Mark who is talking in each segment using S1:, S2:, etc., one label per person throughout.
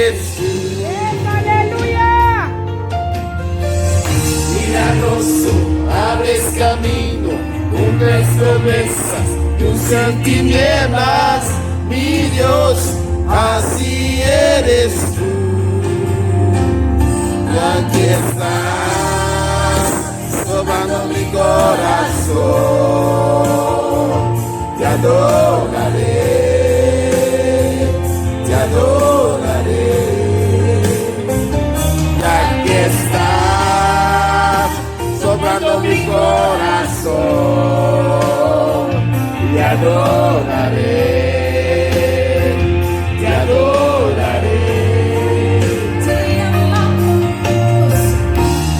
S1: eres tú.
S2: ¡Aleluya!
S1: Milagroso, abres camino, cumples promesas, luz en tinieblas, mi Dios, así eres tú. Y aquí estás, tomando mi corazón, te adoraré, te adoraré. Y aquí estás, sobrando mi corazón, te adoraré, te adoraré.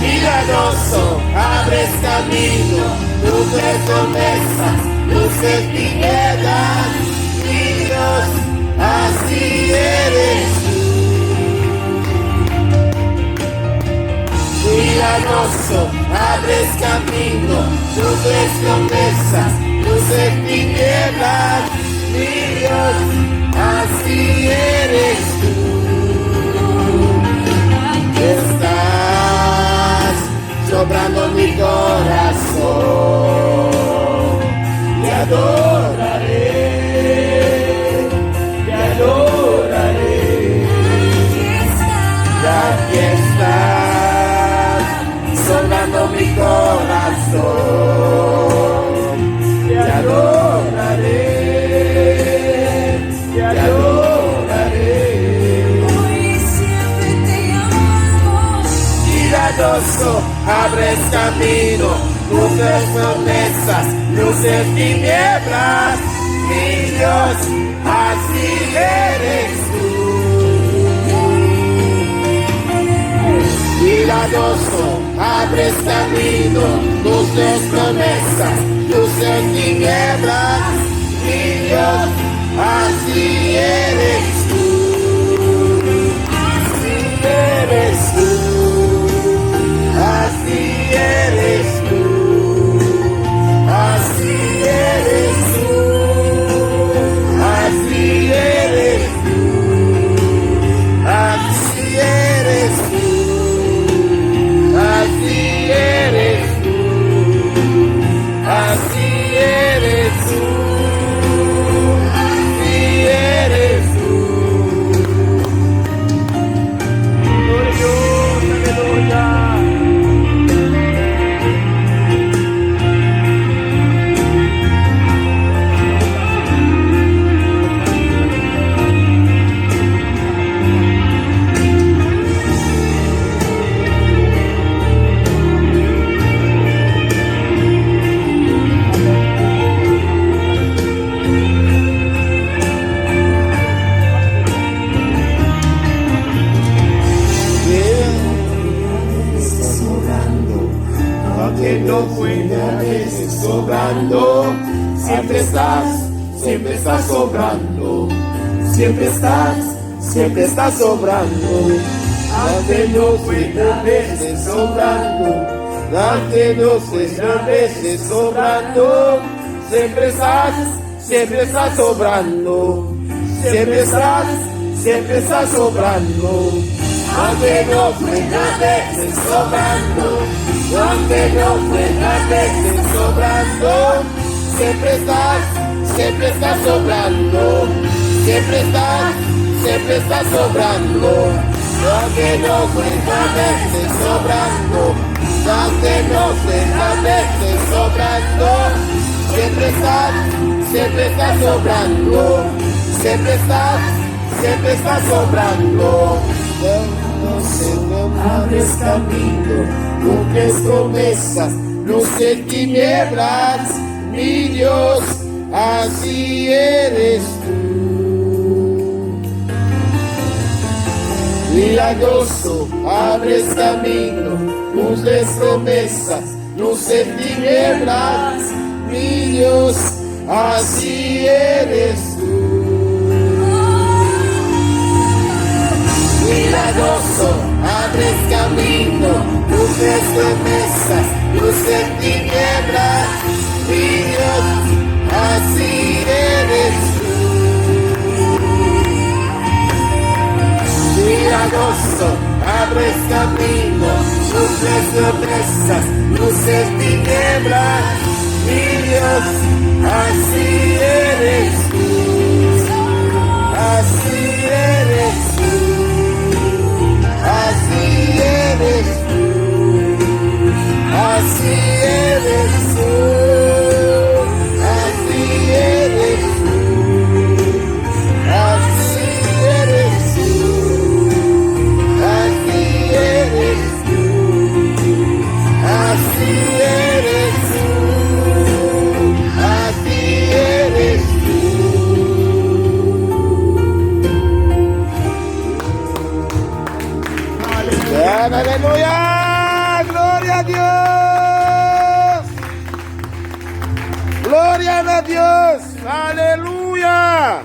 S1: Milagroso, abres camino, luces promesas, luces tinieblas, mi Dios, así eres tú. Milagroso, abres camino, luces promesas, luces tinieblas, mi Dios, así eres tú. Estás sobrando mi corazón, te adoraré, te adoraré. Y aquí estás, sobrando mi corazón, te adoraré, te adoraré. Milagroso, abres camino, luces promesas, luces tinieblas, mi Dios, así eres tú. Milagroso, abres camino, luces promesas, luces tinieblas, mi Dios, así eres tú. Así eres tú. Así eres tú, así eres tú, así eres tú, así eres tú, así eres tú, así eres tú, así eres tú. Gloria a Dios, aleluya. Aunque no pueda a veces sobrando, siempre estás sobrando, siempre estás sobrando. Aunque no pueda a veces sobrando, aunque no pueda a veces sobrando, siempre estás sobrando, siempre estás sobrando. Aunque no pueda a veces sobrando, aunque no pueda a veces sobrando, siempre estás sobrando, siempre estás sobrando. Aunque no pueda a veces sobrando, aunque no pueda a veces sobrando, siempre estás sobrando, siempre estás sobrando. Abres camino, cumples promesas, luces tinieblas, mi Dios, así eres tú. Milagroso, abres camino, cumples promesas, luces tinieblas, mi Dios, así eres tú. Milagroso, abres camino, luces promesas, luces tinieblas, mi Dios, así eres tú. gozo, abres camino, cumples promesas, luces tinieblas, mi Dios, así eres tú, así eres tú, así eres tú, así eres tú, así eres tú, así eres tú, así eres tú, así eres tú, así eres tú. Aleluya, gloria a Dios, gloria a Dios, aleluya.